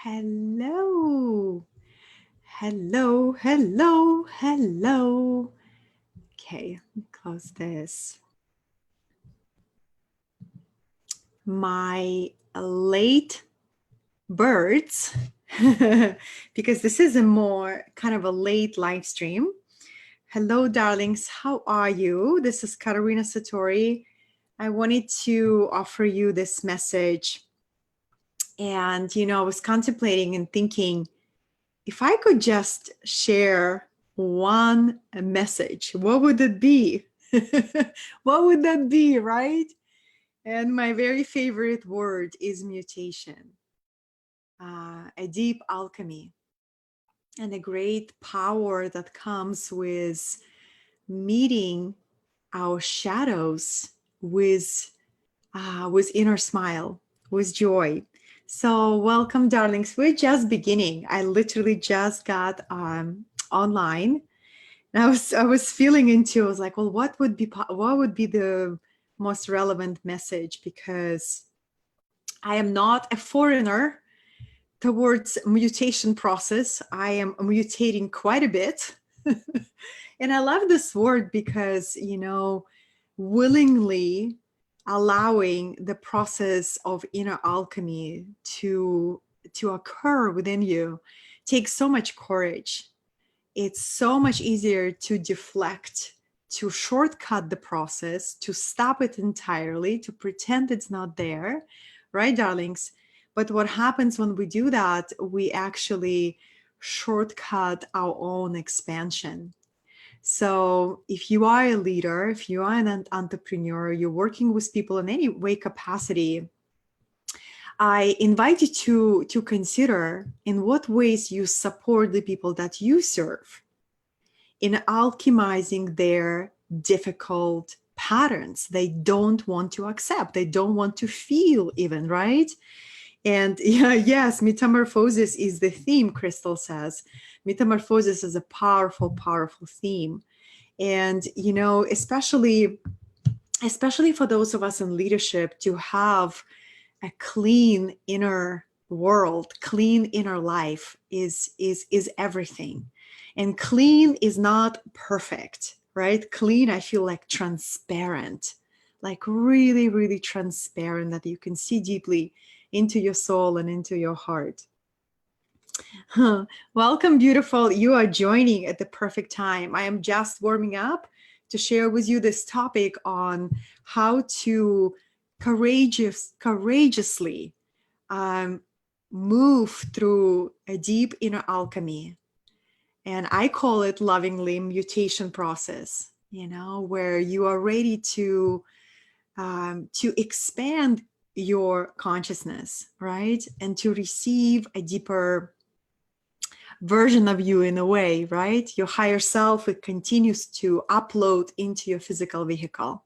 Hello. Hello, hello, hello. Okay, let me close this. My late birds, because this is a more kind of a late live stream. Hello, darlings. How are you? This is Katerina Satori. I wanted to offer you this message. And, I was contemplating and thinking, if I could just share one message, what would it be? What would that be, right? And my very favorite word is mutation, a deep alchemy, and a great power that comes with meeting our shadows with inner smile, with joy. So welcome, darlings. We're just beginning. I literally just got online, and I was feeling into. I was like, well, what would be the most relevant message? Because I am not a foreigner towards mutation process. I am mutating quite a bit, and I love this word because willingly allowing the process of inner alchemy to occur within you takes so much courage. It's so much easier to deflect, to shortcut the process, to stop it entirely, to pretend it's not there, right, darlings? But what happens when we do that, we actually shortcut our own expansion. So if you are a leader, if you are an entrepreneur, you're working with people in any way capacity, I invite you to consider in what ways you support the people that you serve in alchemizing their difficult patterns they don't want to accept, they don't want to feel even, right? And yes, metamorphosis is the theme, Crystal says. Metamorphosis is a powerful, powerful theme. And, especially for those of us in leadership, to have a clean inner world, clean inner life is everything. And clean is not perfect, right? Clean, I feel like transparent, like really, really transparent, that you can see deeply into your soul and into your heart. Welcome, beautiful. You are joining at the perfect time. I am just warming up to share with you this topic on how to courageously move through a deep inner alchemy. And I call it lovingly mutation process, where you are ready to expand your consciousness, right? And to receive a deeper version of you in a way, right? Your higher self, it continues to upload into your physical vehicle.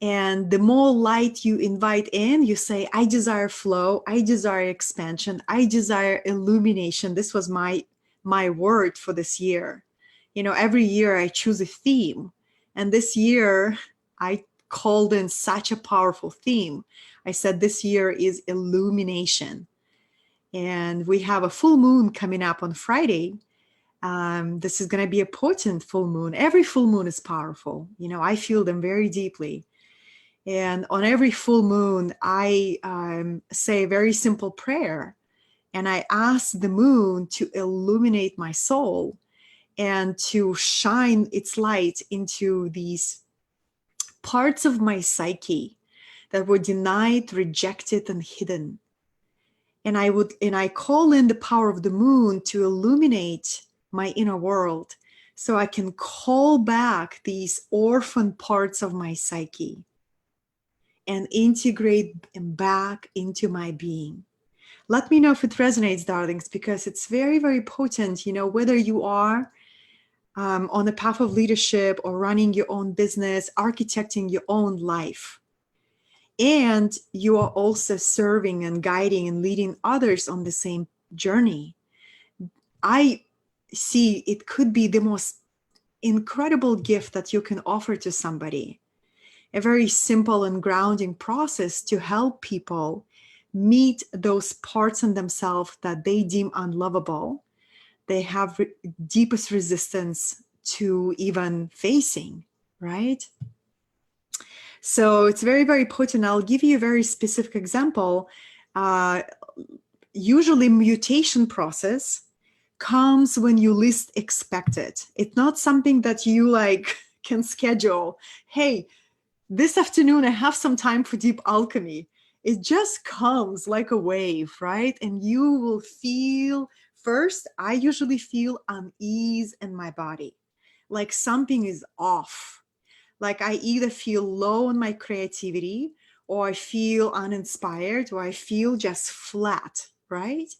And the more light you invite in, you say, I desire flow, I desire expansion, I desire illumination. This was my word for this year. Every year I choose a theme. And this year I called in such a powerful theme. I said, this year is illumination. And we have a full moon coming up on Friday. This is going to be a potent full moon. Every full moon is powerful. I feel them very deeply. And on every full moon, I say a very simple prayer. And I ask the moon to illuminate my soul and to shine its light into these parts of my psyche that were denied, rejected, and hidden. And I call in the power of the moon to illuminate my inner world so I can call back these orphan parts of my psyche and integrate them back into my being. Let me know if it resonates, darlings, because it's very, very potent, whether you are on the path of leadership or running your own business, architecting your own life. And you are also serving and guiding and leading others on the same journey. I see it could be the most incredible gift that you can offer to somebody. A very simple and grounding process to help people meet those parts in themselves that they deem unlovable, they have deepest resistance to even facing, right? So it's very, very potent. I'll give you a very specific example. Usually mutation process comes when you least expect it. It's not something that you like can schedule. Hey, this afternoon I have some time for deep alchemy. It just comes like a wave, right? And you will feel, first, I usually feel unease in my body, like something is off. Like I either feel low in my creativity, or I feel uninspired, or I feel just flat, right?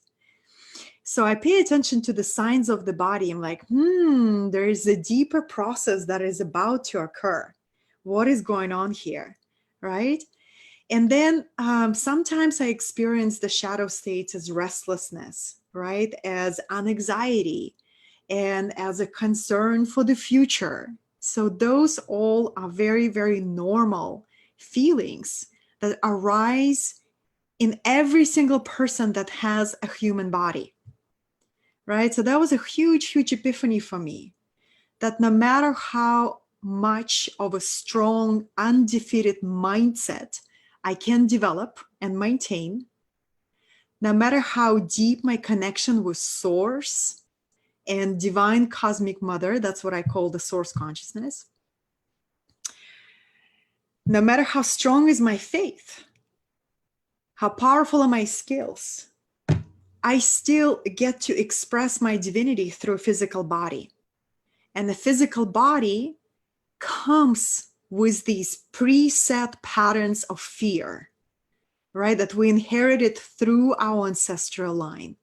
So I pay attention to the signs of the body. I'm like, there is a deeper process that is about to occur. What is going on here, right? And then sometimes I experience the shadow states as restlessness, right? As an anxiety and as a concern for the future. So those all are very, very normal feelings that arise in every single person that has a human body, right? So that was a huge, huge epiphany for me, that no matter how much of a strong, undefeated mindset I can develop and maintain, no matter how deep my connection with source and divine cosmic mother, that's what I call the source consciousness, no matter how strong is my faith, how powerful are my skills, I still get to express my divinity through a physical body. And the physical body comes with these preset patterns of fear, right? That we inherited through our ancestral line,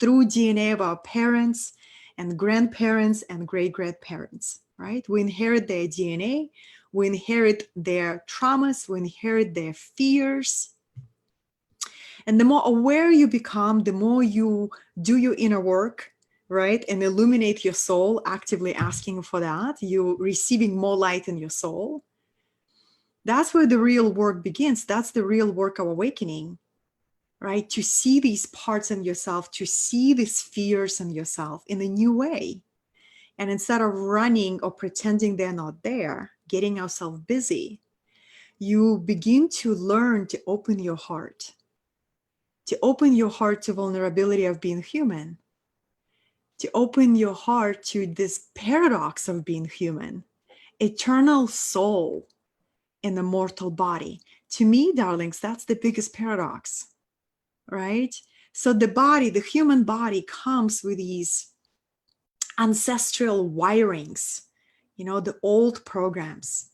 through DNA of our parents and grandparents and great-grandparents, right? We inherit their DNA, we inherit their traumas, we inherit their fears. And the more aware you become, the more you do your inner work, right? And illuminate your soul, actively asking for that, you receiving more light in your soul. That's where the real work begins. That's the real work of awakening, right? To see these parts in yourself, to see these fears in yourself in a new way. And instead of running or pretending they're not there, getting ourselves busy, you begin to learn to open your heart, to vulnerability of being human, to open your heart to this paradox of being human, eternal soul in a mortal body. To me, darlings, that's the biggest paradox, right? So the body, the human body, comes with these ancestral wirings, the old programs.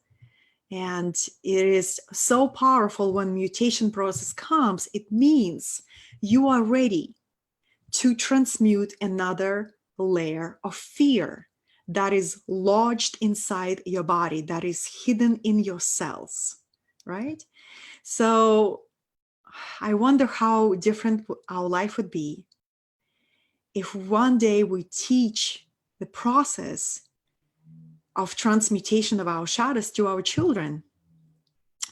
And it is so powerful when mutation process comes. It means you are ready to transmute another layer of fear that is lodged inside your body, that is hidden in your cells, right? So I wonder how different our life would be if one day we teach the process of transmutation of our shadows to our children,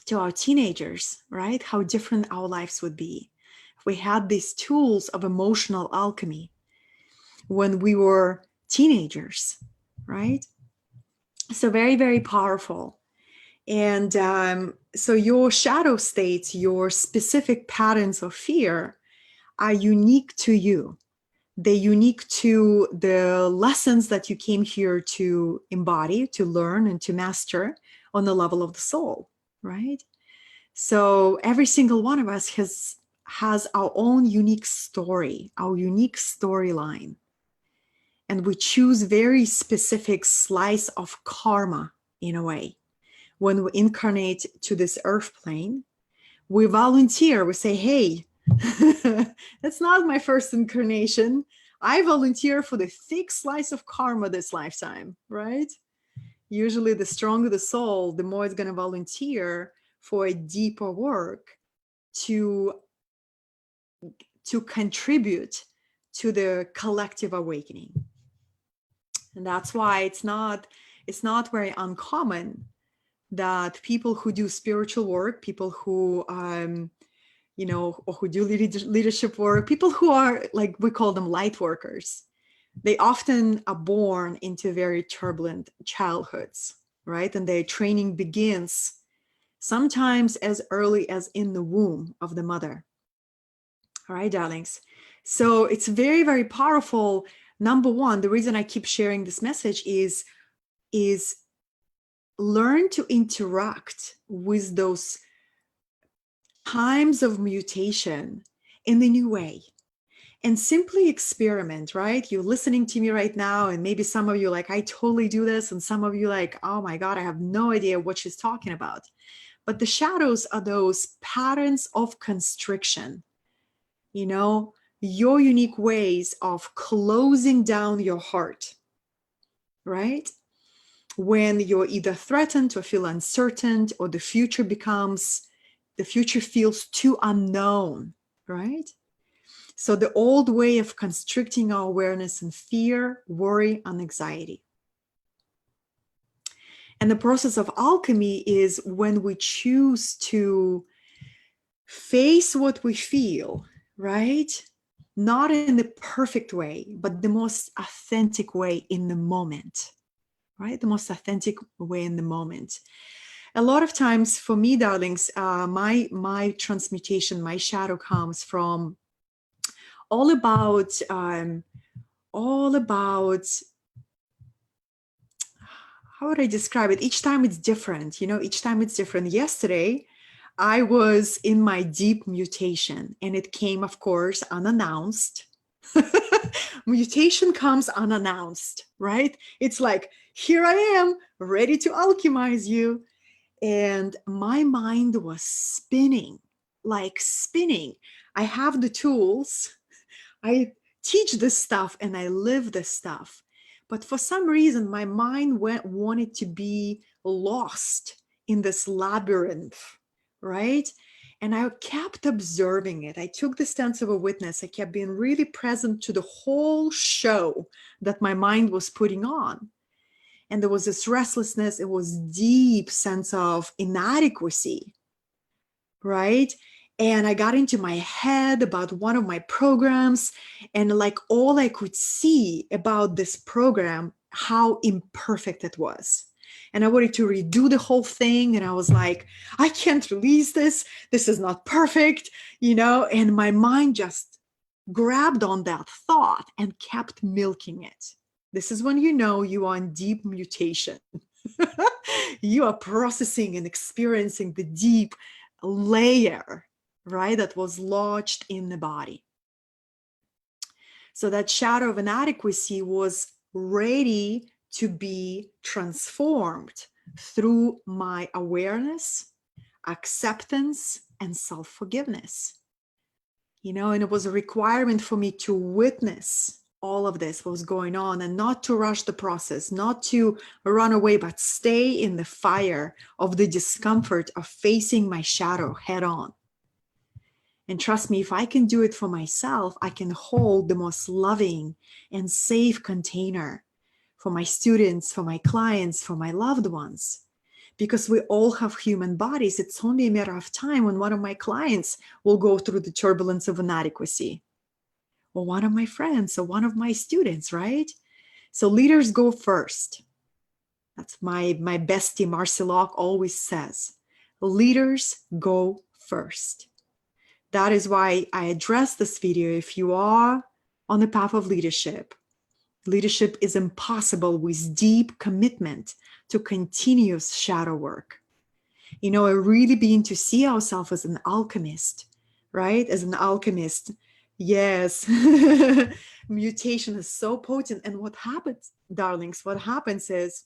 to our teenagers, right? How different our lives would be if we had these tools of emotional alchemy when we were teenagers, right? So very, very powerful. And so your shadow states, your specific patterns of fear are unique to you. They're unique to the lessons that you came here to embody, to learn, and to master on the level of the soul, right? So every single one of us has our own unique story, our unique storyline. And we choose very specific slice of karma in a way. When we incarnate to this earth plane, we volunteer, we say, hey, that's not my first incarnation. I volunteer for the thick slice of karma this lifetime, right? Usually the stronger the soul, the more it's going to volunteer for a deeper work to contribute to the collective awakening. And that's why it's not very uncommon that people who do spiritual work, people who or who do leadership work, people who are like, we call them light workers, they often are born into very turbulent childhoods, right? And their training begins sometimes as early as in the womb of the mother. All right, darlings. So it's very, very powerful. Number one, the reason I keep sharing this message is learn to interact with those times of mutation in the new way. And simply experiment, right? You're listening to me right now, and maybe some of you like, I totally do this, and some of you like, oh my God, I have no idea what she's talking about. But the shadows are those patterns of constriction, your unique ways of closing down your heart, right? When you're either threatened or feel uncertain, or the future feels too unknown, right? So the old way of constricting our awareness in fear, worry, and anxiety. And the process of alchemy is when we choose to face what we feel, right? Not in the perfect way, but the most authentic way in the moment, right? The most authentic way in the moment. A lot of times for me, darlings, my transmutation, my shadow comes from all about how would I describe it? Each time it's different, each time it's different. Yesterday, I was in my deep mutation, and it came, of course, unannounced. Mutation comes unannounced, right? It's like, here I am, ready to alchemize you. And my mind was spinning, like spinning. I have the tools. I teach this stuff and I live this stuff. But for some reason, my mind wanted to be lost in this labyrinth, right? And I kept observing it. I took the stance of a witness. I kept being really present to the whole show that my mind was putting on. And there was this restlessness. It was deep sense of inadequacy, right? And I got into my head about one of my programs, and like all I could see about this program, how imperfect it was. And I wanted to redo the whole thing. And I was like, I can't release this. This is not perfect, and my mind just grabbed on that thought and kept milking it. This is when you are in deep mutation. You are processing and experiencing the deep layer, right, that was lodged in the body. So that shadow of inadequacy was ready to be transformed through my awareness, acceptance, and self-forgiveness. And it was a requirement for me to witness all of this, what was going on, and not to rush the process, not to run away, but stay in the fire of the discomfort of facing my shadow head on. And trust me, if I can do it for myself, I can hold the most loving and safe container for my students, for my clients, for my loved ones. Because we all have human bodies. It's only a matter of time when one of my clients will go through the turbulence of inadequacy, or one of my friends, or one of my students, right? So leaders go first. That's my bestie, Marcy Locke, always says. Leaders go first. That is why I address this video. If you are on the path of leadership, leadership is impossible with deep commitment to continuous shadow work. I really begin to see ourselves as an alchemist, right? As an alchemist. Yes. Mutation is so potent. And what happens, darlings, what happens is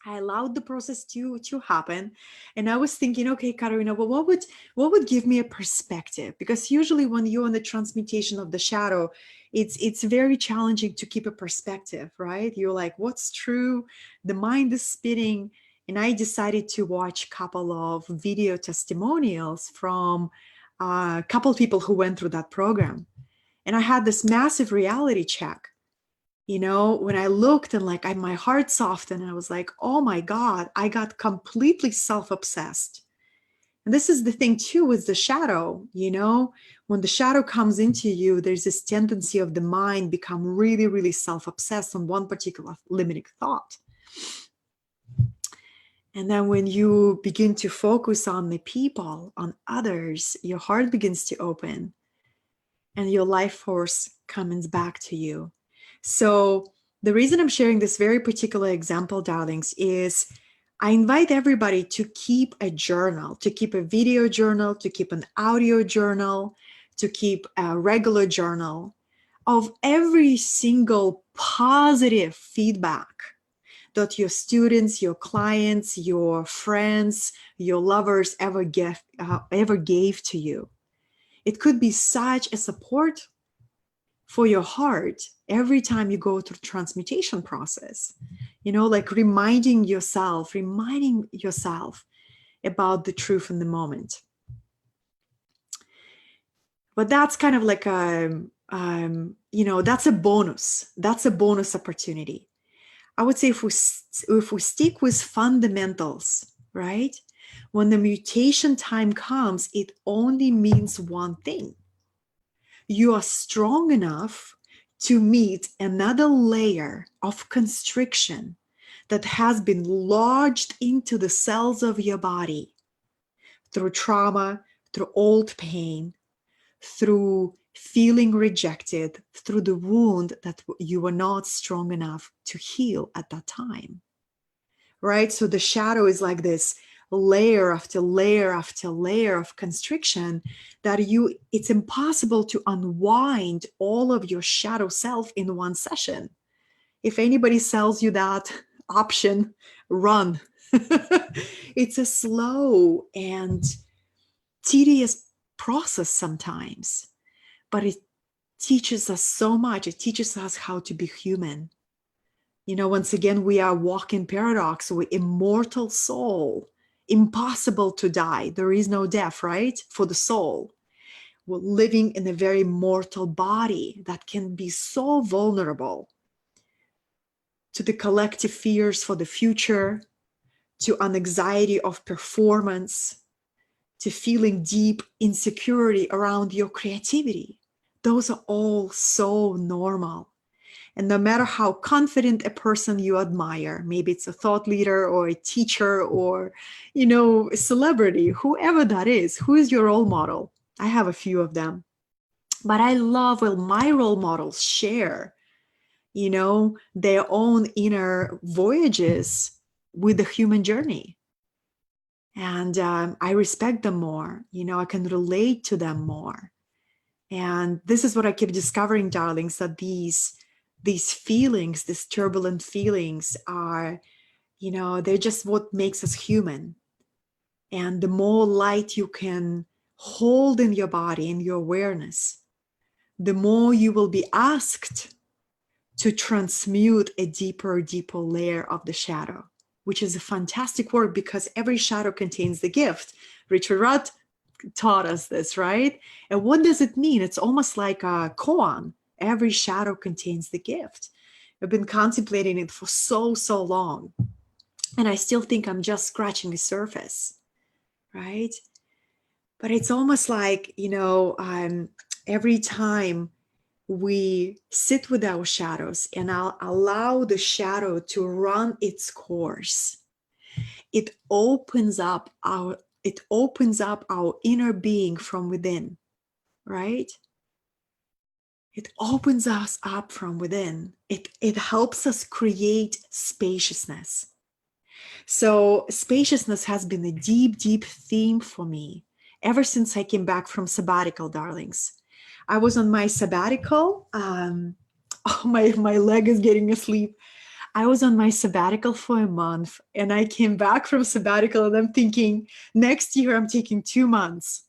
I allowed the process to happen. And I was thinking, okay, Katerina, well, what would give me a perspective? Because usually when you're in the transmutation of the shadow, it's very challenging to keep a perspective, right? You're like, what's true? The mind is spinning. And I decided to watch a couple of video testimonials from a couple of people who went through that program. And I had this massive reality check. When I looked and my heart softened, and I was like, oh my God, I got completely self-obsessed. And this is the thing too with the shadow, when the shadow comes into you, there's this tendency of the mind become really, really self-obsessed on one particular limiting thought. And then when you begin to focus on the people, on others, your heart begins to open and your life force comes back to you. So the reason I'm sharing this very particular example, darlings, is I invite everybody to keep a journal, to keep a video journal, to keep an audio journal, to keep a regular journal of every single positive feedback that your students, your clients, your friends, your lovers ever gave to you. It could be such a support for your heart every time you go through transmutation process, like reminding yourself about the truth in the moment. But that's kind of like that's a bonus opportunity. I would say if we stick with fundamentals, right? When the mutation time comes, it only means one thing. You are strong enough to meet another layer of constriction that has been lodged into the cells of your body through trauma, through old pain, through feeling rejected, through the wound that you were not strong enough to heal at that time, right? So the shadow is like this layer after layer after layer of constriction that it's impossible to unwind all of your shadow self in one session. If anybody sells you that option, run. It's a slow and tedious process sometimes, but it teaches us so much. It teaches us how to be human. Once again, we are walking paradox. We're immortal soul, impossible to die. There is no death, right? For the soul. We're living in a very mortal body that can be so vulnerable to the collective fears for the future, to an anxiety of performance, to feeling deep insecurity around your creativity. Those are all so normal. And no matter how confident a person you admire, maybe it's a thought leader or a teacher or, a celebrity, whoever that is, who is your role model? I have a few of them. But I love when my role models share, their own inner voyages with the human journey. And I respect them more. I can relate to them more. And this is what I keep discovering, darlings, that these feelings, these turbulent feelings are, they're just what makes us human. And the more light you can hold in your body, in your awareness, the more you will be asked to transmute a deeper layer of the shadow, which is a fantastic work because every shadow contains the gift. Richard Rudd taught us this, right? And what does it mean? It's almost like a koan. Every shadow contains the gift. I've been contemplating it for so long. And I still think I'm just scratching the surface, right? But it's almost like, every time we sit with our shadows and I'll allow the shadow to run its course, it opens up our inner being from within, right? It opens us up from within. It helps us create spaciousness. So spaciousness has been a deep theme for me ever since I came back from sabbatical, darlings. I was on my sabbatical. My leg is getting asleep. I was on my sabbatical for a month and I came back from sabbatical and I'm thinking next year I'm taking 2 months.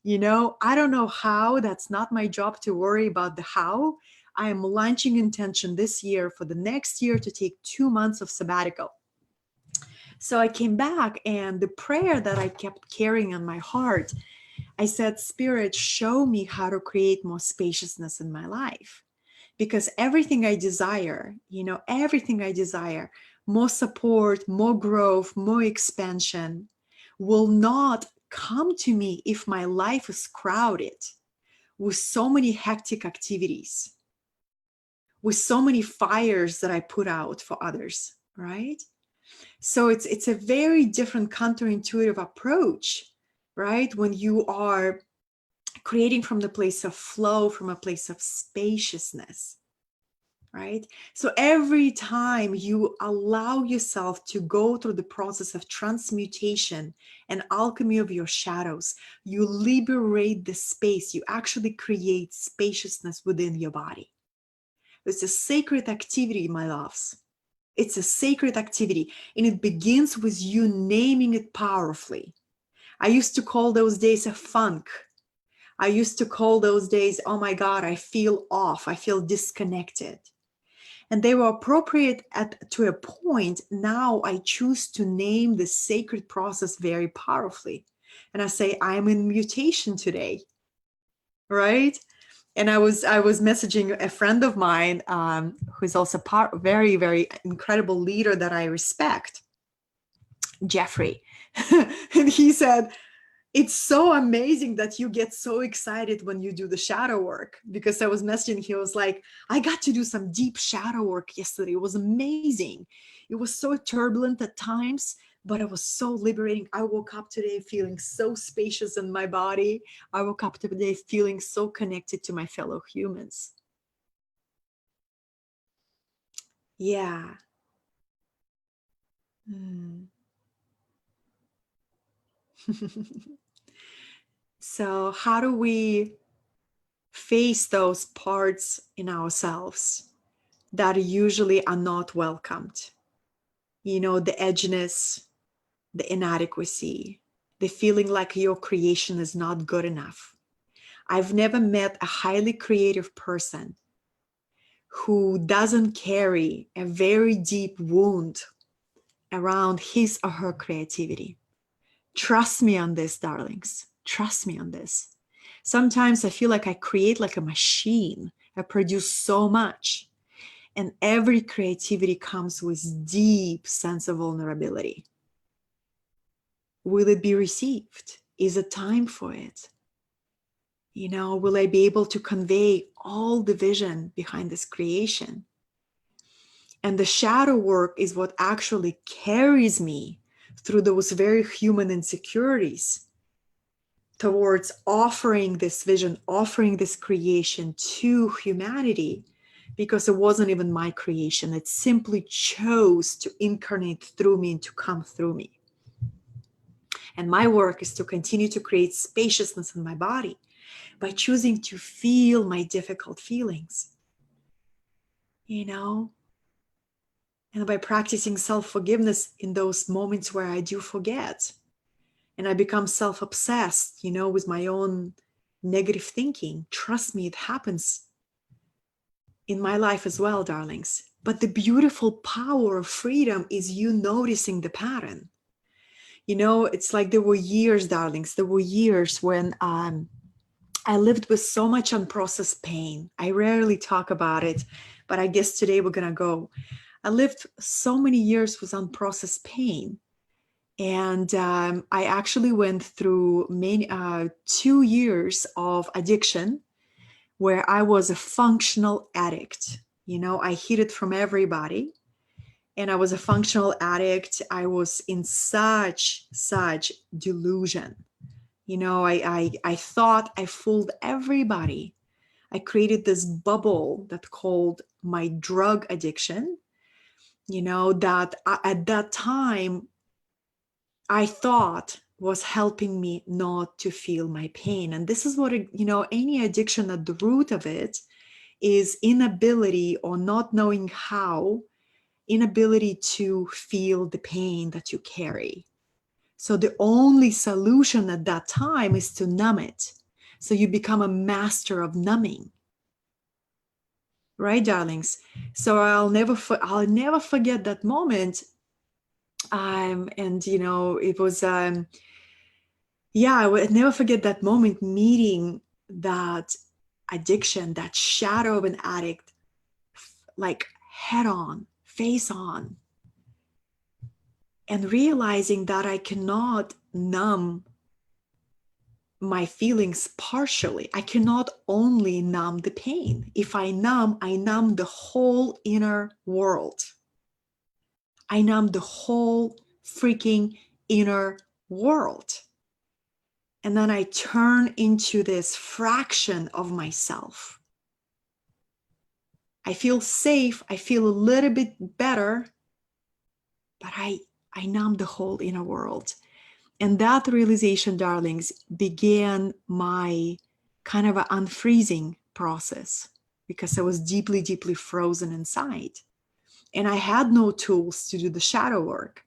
I don't know how. That's not my job to worry about the how. I am launching intention this year for the next year to take 2 months of sabbatical. So I came back and the prayer that I kept carrying on my heart, I said, Spirit, show me how to create more spaciousness in my life. Because everything I desire, more support, more growth, more expansion will not come to me if my life is crowded with so many hectic activities, with so many fires that I put out for others, right? So it's a very different counterintuitive approach, right? When you are creating from the place of flow, from a place of spaciousness, right? So every time you allow yourself to go through the process of transmutation and alchemy of your shadows, you liberate the space. You actually create spaciousness within your body. It's a sacred activity, my loves. It's a sacred activity, and it begins with you naming it powerfully. I used to call those days a funk. I used to call those days, oh my God, I feel off. I feel disconnected. And they were appropriate to a point. Now I choose to name the sacred process very powerfully. And I say, I'm in mutation today, right? And I was messaging a friend of mine who's also very, very incredible leader that I respect, Jeffrey. And he said, it's so amazing that you get so excited when you do the shadow work, because I was messaging, he was like, I got to do some deep shadow work yesterday. It was amazing. It was so turbulent at times, but it was so liberating. I woke up today feeling so spacious in my body. I woke up today feeling so connected to my fellow humans. Yeah. Mm. So how do we face those parts in ourselves that usually are not welcomed? You know, the edginess, the inadequacy, the feeling like your creation is not good enough. I've never met a highly creative person who doesn't carry a very deep wound around his or her creativity. Trust me on this, darlings. Trust me on this. Sometimes I feel like I create like a machine. I produce so much. And every creativity comes with deep sense of vulnerability. Will it be received? Is it time for it? You know, will I be able to convey all the vision behind this creation? And the shadow work is what actually carries me through those very human insecurities towards offering this vision, offering this creation to humanity, because it wasn't even my creation. It simply chose to incarnate through me and to come through me. And my work is to continue to create spaciousness in my body by choosing to feel my difficult feelings, you know, and by practicing self-forgiveness in those moments where I do forget. And I become self-obsessed, you know, with my own negative thinking. Trust me, it happens in my life as well, darlings. But the beautiful power of freedom is you noticing the pattern. You know, it's like there were years, darlings, there were years when I lived with so much unprocessed pain. I rarely talk about it, but I guess today we're going to go. I lived so many years with unprocessed pain. And I actually went through 2 years of addiction where I was a functional addict. You know, I hid it from everybody. And I was a functional addict. I was in such delusion. You know, I thought I fooled everybody. I created this bubble that called my drug addiction, you know, that at that time I thought was helping me not to feel my pain. And this is what, you know, any addiction at the root of it is inability or not knowing how, inability to feel the pain that you carry. So the only solution at that time is to numb it. So you become a master of numbing. Right, darlings? So I'll never forget that moment. And you know, it was yeah, I would never forget that moment meeting that addiction, that shadow of an addict, like head on, face on, and realizing that I cannot numb my feelings partially. I cannot only numb the pain. If I numb the whole inner world. I numb the whole freaking inner world. And then I turn into this fraction of myself. I feel safe. I feel a little bit better, but I numb the whole inner world. And that realization, darlings, began my kind of an unfreezing process because I was deeply, deeply frozen inside. And I had no tools to do the shadow work.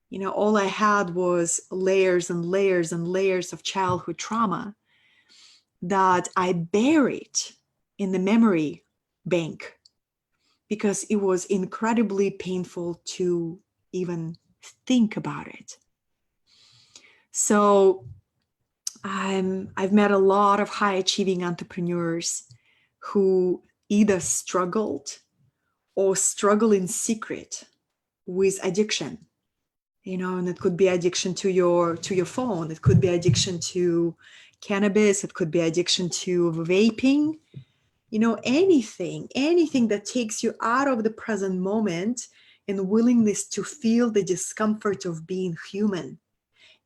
You know, all I had was layers and layers and layers of childhood trauma that I buried in the memory bank because it was incredibly painful to even think about it. So I've met a lot of high achieving entrepreneurs who either struggled or struggle in secret with addiction. You know, and it could be addiction to your phone. It could be addiction to cannabis. It could be addiction to vaping. You know, anything that takes you out of the present moment and willingness to feel the discomfort of being human.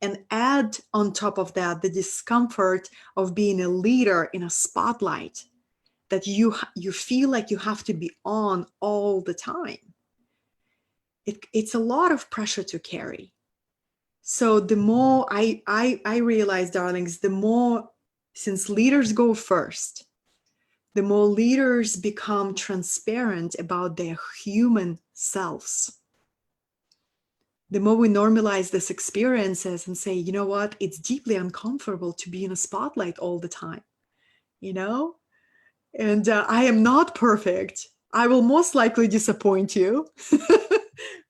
And add on top of that the discomfort of being a leader in a spotlight that you feel like you have to be on all the time. It's a lot of pressure to carry. So the more I realize, darlings, the more, since leaders go first, the more leaders become transparent about their human selves. The more we normalize these experiences and say, you know what, it's deeply uncomfortable to be in a spotlight all the time, you know? And I am not perfect. I will most likely disappoint you,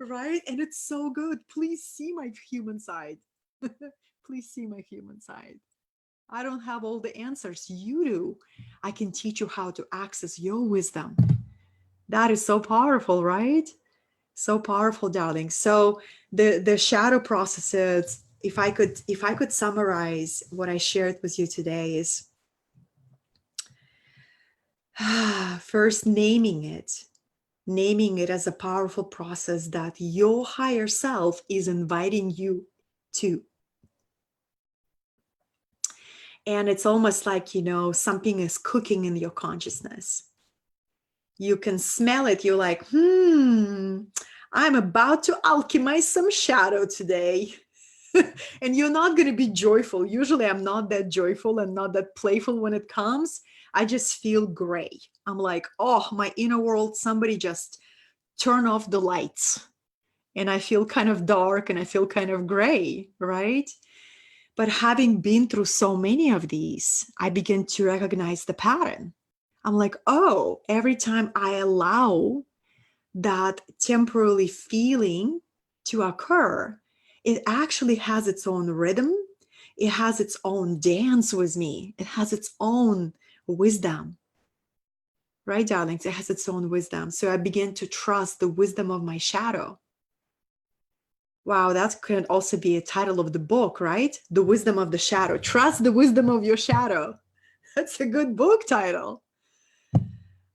right? And it's so good. Please see my human side. Please see my human side. I don't have all the answers. You do. I can teach you how to access your wisdom. That is so powerful, right? So powerful, darling. So the shadow processes, if I could summarize what I shared with you today, is first naming it as a powerful process that your higher self is inviting you to. And it's almost like, you know, something is cooking in your consciousness. You can smell it. You're like, I'm about to alchemize some shadow today. And you're not going to be joyful. Usually I'm not that joyful and not that playful when it comes. I just feel gray. I'm like, oh, my inner world, somebody just turn off the lights. And I feel kind of dark and I feel kind of gray, right? But having been through so many of these, I begin to recognize the pattern. I'm like, oh, every time I allow that temporarily feeling to occur, it actually has its own rhythm. It has its own dance with me. It has its own wisdom. Right, darlings? It has its own wisdom. So I begin to trust the wisdom of my shadow. Wow, that could also be a title of the book, right? The wisdom of the shadow. Trust the wisdom of your shadow. That's a good book title.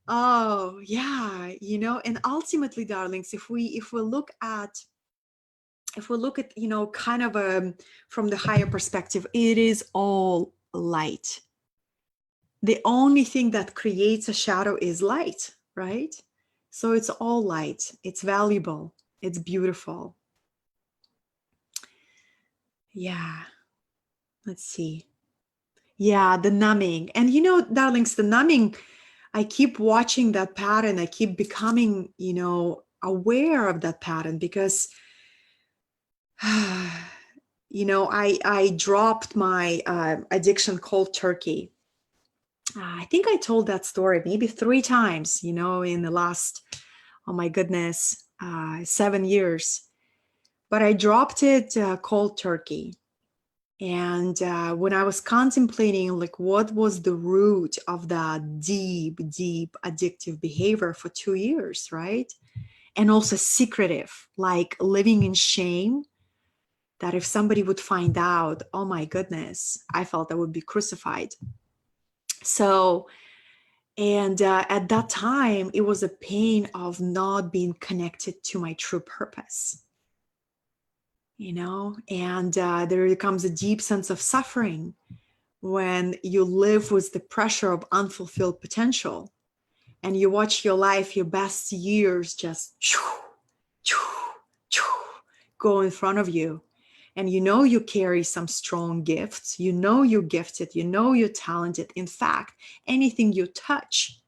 Oh, yeah, you know, and ultimately, darlings, if we look at, you know, kind of from the higher perspective, it is all light. The only thing that creates a shadow is light, right? So it's all light. It's valuable. It's beautiful. Yeah. Let's see. Yeah, the numbing. And you know, darlings, the numbing, I keep watching that pattern. I keep becoming, you know, aware of that pattern because, you know, I dropped my addiction cold turkey. I think I told that story maybe 3 times, you know, in the last, oh my goodness, 7 years. But I dropped it cold turkey. And when I was contemplating, like, what was the root of that deep, deep addictive behavior for 2 years, right? And also secretive, like living in shame, that if somebody would find out, oh my goodness, I felt I would be crucified. So, and at that time, it was a pain of not being connected to my true purpose, you know, and there comes a deep sense of suffering when you live with the pressure of unfulfilled potential and you watch your life, your best years just go in front of you. And you know you carry some strong gifts. You know you're gifted. You know you're talented. In fact, anything you touch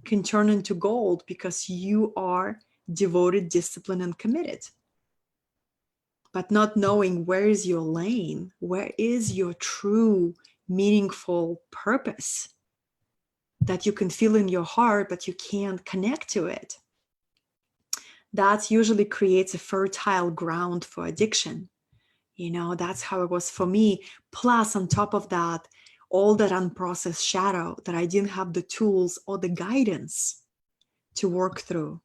can turn into gold because you are devoted, disciplined, and committed. But not knowing where is your lane, where is your true, meaningful purpose that you can feel in your heart, but you can't connect to it. That usually creates a fertile ground for addiction. You know, that's how it was for me. Plus, on top of that, all that unprocessed shadow that I didn't have the tools or the guidance to work through,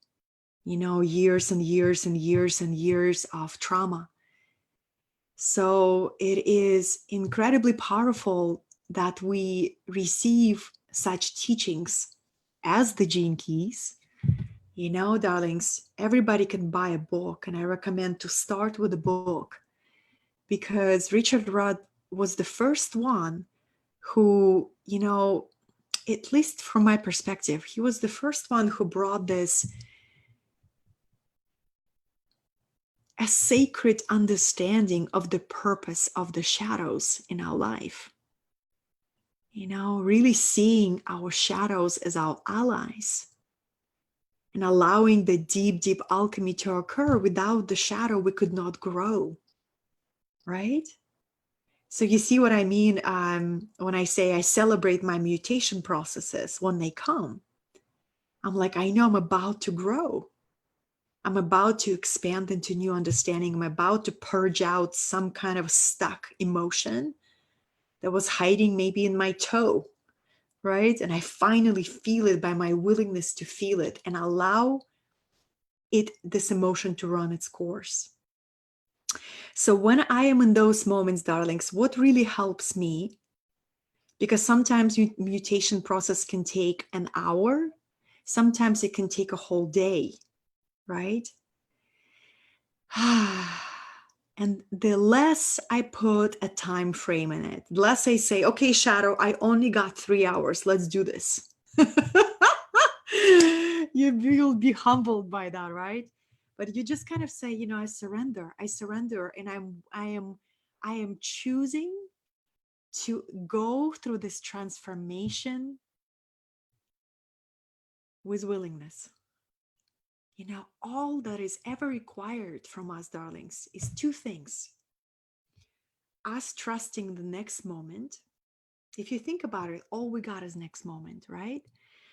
you know, years and years and years and years of trauma. So it is incredibly powerful that we receive such teachings as the Gene Keys. You know, darlings, everybody can buy a book, and I recommend to start with a book because Richard Rudd was the first one who, you know, at least from my perspective, he was the first one who brought this a sacred understanding of the purpose of the shadows in our life. You know, really seeing our shadows as our allies and allowing the deep, deep alchemy to occur. Without the shadow, we could not grow, right? So you see what I mean when I say I celebrate my mutation processes when they come. I'm like, I know I'm about to grow. I'm about to expand into new understanding. I'm about to purge out some kind of stuck emotion that was hiding maybe in my toe, right? And I finally feel it by my willingness to feel it and allow this emotion to run its course. So when I am in those moments, darlings, what really helps me, because sometimes mutation process can take an hour, sometimes it can take a whole day, right? And the less I put a time frame in it, the less I say, okay, shadow, I only got 3 hours. Let's do this. You'll be humbled by that, right? But you just kind of say, you know, I surrender, and I am choosing to go through this transformation with willingness. You know, all that is ever required from us, darlings, is two things. Us trusting the next moment. If you think about it, all we got is next moment, right?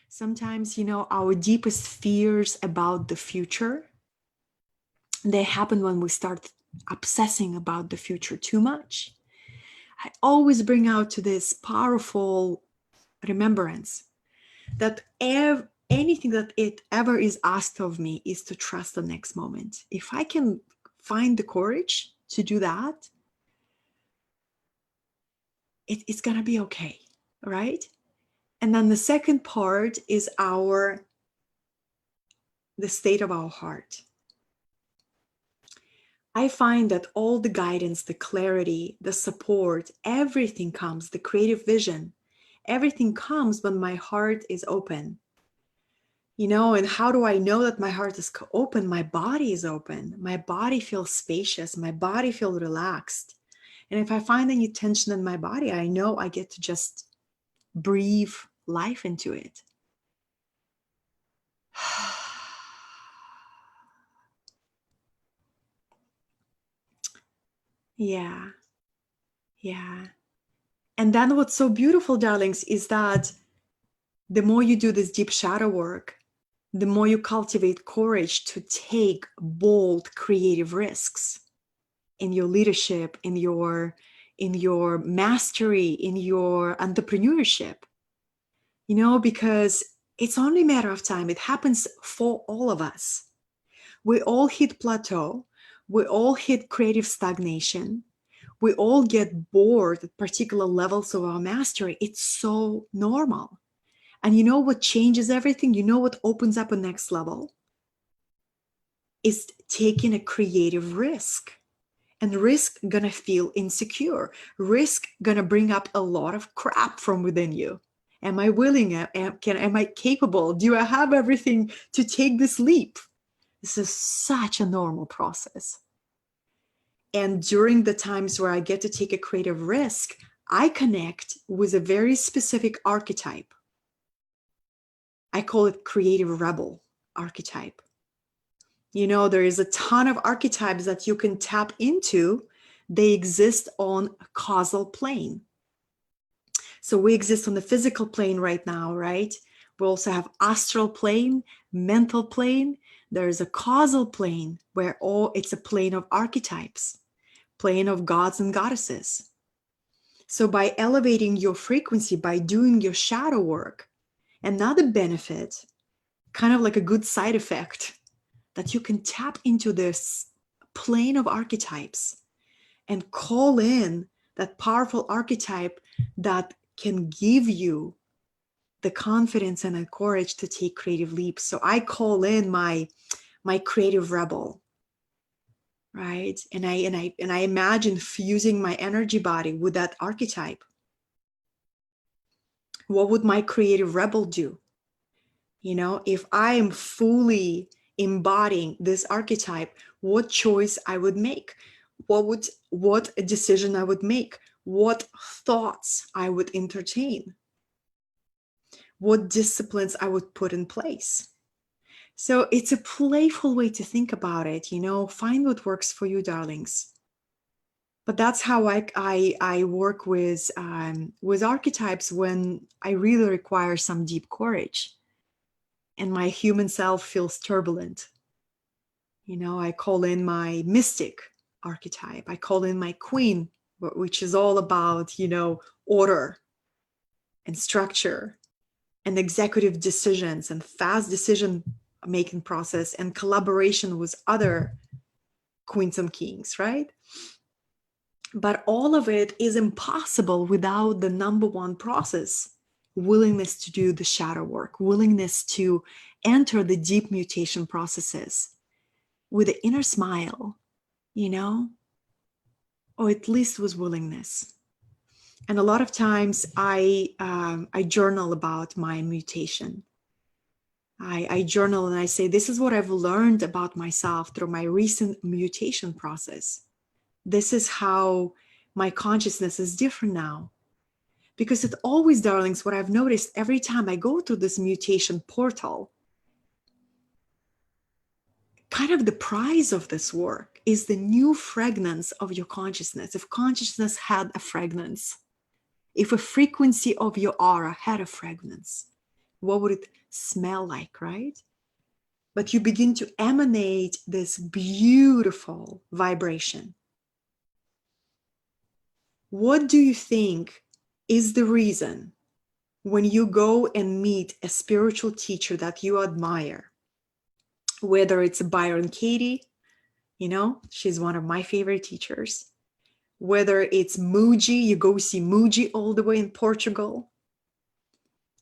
Sometimes, you know, our deepest fears about the future, they happen when we start obsessing about the future too much. I always bring out to this powerful remembrance that anything that it ever is asked of me is to trust the next moment. If I can find the courage to do that, it's gonna be okay, right? And then the second part is the state of our heart. I find that all the guidance, the clarity, the support, everything comes, the creative vision, everything comes when my heart is open. You know, and how do I know that my heart is open? My body is open. My body feels spacious. My body feels relaxed. And if I find any tension in my body, I know I get to just breathe life into it. Yeah. Yeah. And then what's so beautiful, darlings, is that the more you do this deep shadow work, the more you cultivate courage to take bold, creative risks in your leadership, in your mastery, in your entrepreneurship. You know, because it's only a matter of time. It happens for all of us. We all hit plateau. We all hit creative stagnation. We all get bored at particular levels of our mastery. It's so normal. And you know what changes everything? You know what opens up a next level? Is taking a creative risk. And risk gonna feel insecure. Risk gonna bring up a lot of crap from within you. Am I willing? Am I capable? Do I have everything to take this leap? This is such a normal process. And during the times where I get to take a creative risk, I connect with a very specific archetype. I call it creative rebel archetype. You know, there is a ton of archetypes that you can tap into. They exist on a causal plane. So we exist on the physical plane right now, right? We also have astral plane, mental plane. There is a causal plane where it's a plane of archetypes, plane of gods and goddesses. So by elevating your frequency, by doing your shadow work, another benefit, kind of like a good side effect, that you can tap into this plane of archetypes and call in that powerful archetype that can give you the confidence and the courage to take creative leaps. So I call in my creative rebel, right? And I imagine fusing my energy body with that archetype. What would my creative rebel do? You know, if I am fully embodying this archetype, what choice I would make, what decision I would make, what thoughts I would entertain, what disciplines I would put in place. So it's a playful way to think about it, you know, find what works for you, darlings. But that's how I work with archetypes when I really require some deep courage and my human self feels turbulent. You know, I call in my mystic archetype. I call in my queen, which is all about, you know, order and structure and executive decisions and fast decision making process and collaboration with other queens and kings, right? But all of it is impossible without the number one process: willingness to do the shadow work, willingness to enter the deep mutation processes with the inner smile, you know, or at least with willingness. And a lot of times I journal about my mutation. I journal and I say, this is what I've learned about myself through my recent mutation process. This is how my consciousness is different now. Because it always, darlings, what I've noticed every time I go through this mutation portal, kind of the prize of this work is the new fragrance of your consciousness. If consciousness had a fragrance, if a frequency of your aura had a fragrance, what would it smell like, right? But you begin to emanate this beautiful vibration. What do you think is the reason when you go and meet a spiritual teacher that you admire, whether it's Byron Katie, you know, she's one of my favorite teachers, whether it's Muji, you go see Muji all the way in Portugal,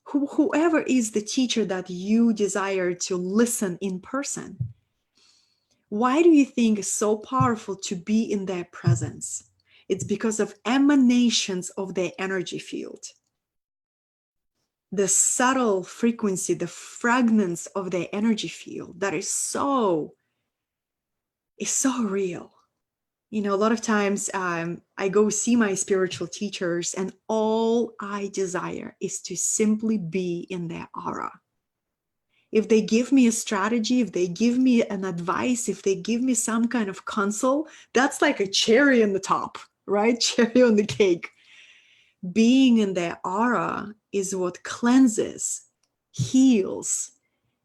whoever is the teacher that you desire to listen in person, why do you think it's so powerful to be in their presence? It's because of emanations of their energy field. The subtle frequency, the fragrance of their energy field that is so real. You know, a lot of times I go see my spiritual teachers and all I desire is to simply be in their aura. If they give me a strategy, if they give me an advice, if they give me some kind of counsel, that's like a cherry on the top, right? Cherry on the cake. Being in their aura is what cleanses, heals,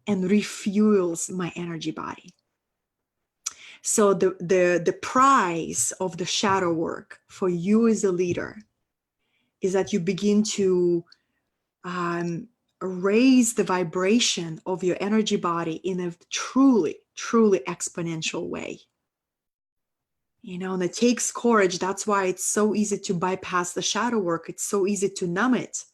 and refuels my energy body. So the prize of the shadow work for you as a leader is that you begin to raise the vibration of your energy body in a truly, truly exponential way. And it takes courage. That's why it's so easy to bypass the shadow work. It's so easy to numb it,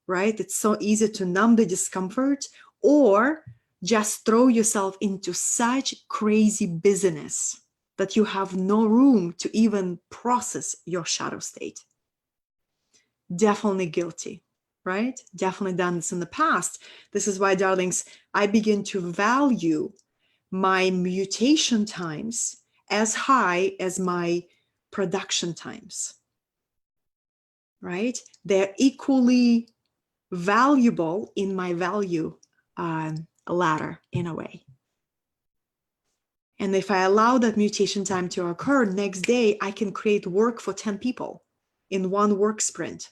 right? It's so easy to numb the discomfort or just throw yourself into such crazy busyness that you have no room to even process your shadow state. Definitely guilty, right? Definitely done this in the past. This is why, darlings, I begin to value my mutation times as high as my production times, right? They're equally valuable in my value ladder in a way. And if I allow that mutation time to occur, next day I can create work for 10 people in one work sprint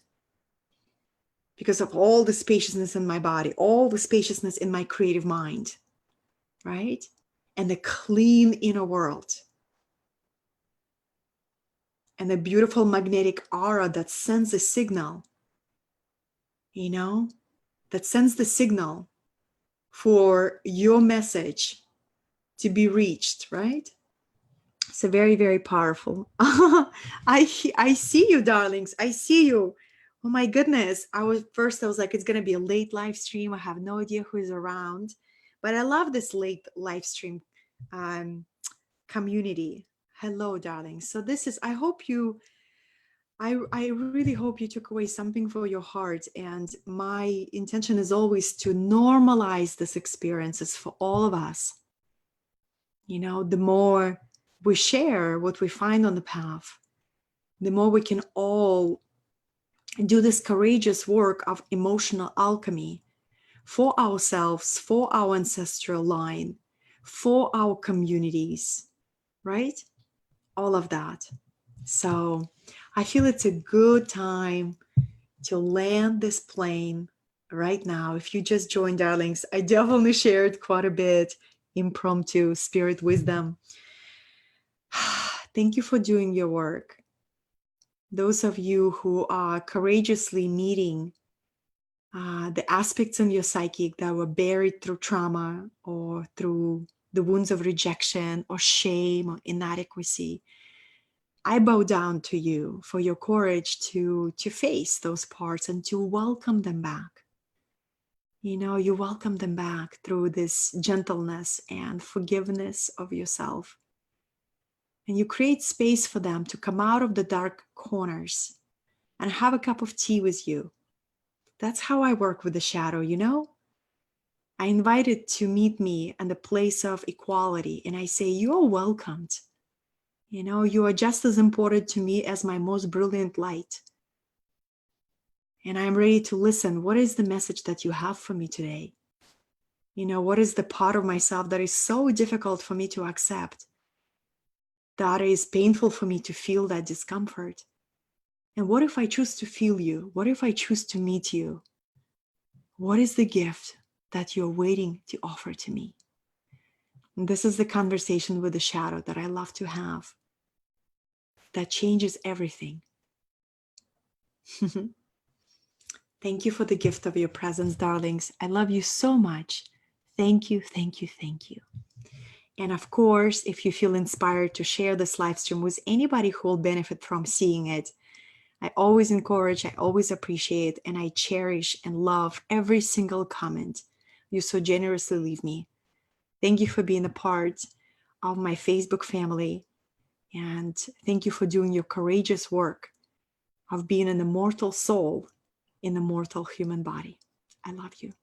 because of all the spaciousness in my body, all the spaciousness in my creative mind, right? And the clean inner world. And the beautiful magnetic aura that sends a signal, that sends the signal for your message to be reached, right? So very, very powerful. I see you, darlings. I see you. Oh my goodness. I was like, it's going to be a late live stream. I have no idea who's around, but I love this late live stream community. Hello, darlings. So this is, I really hope you took away something for your heart. And my intention is always to normalize these experiences for all of us. The more we share what we find on the path, the more we can all do this courageous work of emotional alchemy for ourselves, for our ancestral line, for our communities, right? All of that. So I feel it's a good time to land this plane right now. If you just joined, darlings, I definitely shared quite a bit impromptu spirit wisdom. Thank you for doing your work. Those of you who are courageously meeting the aspects in your psychic that were buried through trauma or through the wounds of rejection or shame or inadequacy, I bow down to you for your courage to face those parts and to welcome them back. You welcome them back through this gentleness and forgiveness of yourself. And you create space for them to come out of the dark corners and have a cup of tea with you. That's how I work with the shadow, I invite it to meet me in the place of equality. And I say, you're welcomed. You are just as important to me as my most brilliant light. And I'm ready to listen. What is the message that you have for me today? What is the part of myself that is so difficult for me to accept? That is painful for me to feel that discomfort. And what if I choose to feel you? What if I choose to meet you? What is the gift that you're waiting to offer to me? And this is the conversation with the shadow that I love to have. That changes everything. Thank you for the gift of your presence, darlings. I love you so much. Thank you, thank you, thank you. And of course, if you feel inspired to share this live stream with anybody who will benefit from seeing it, I always encourage, I always appreciate, and I cherish and love every single comment you so generously leave me. Thank you for being a part of my Facebook family. And thank you for doing your courageous work of being an immortal soul in a mortal human body. I love you.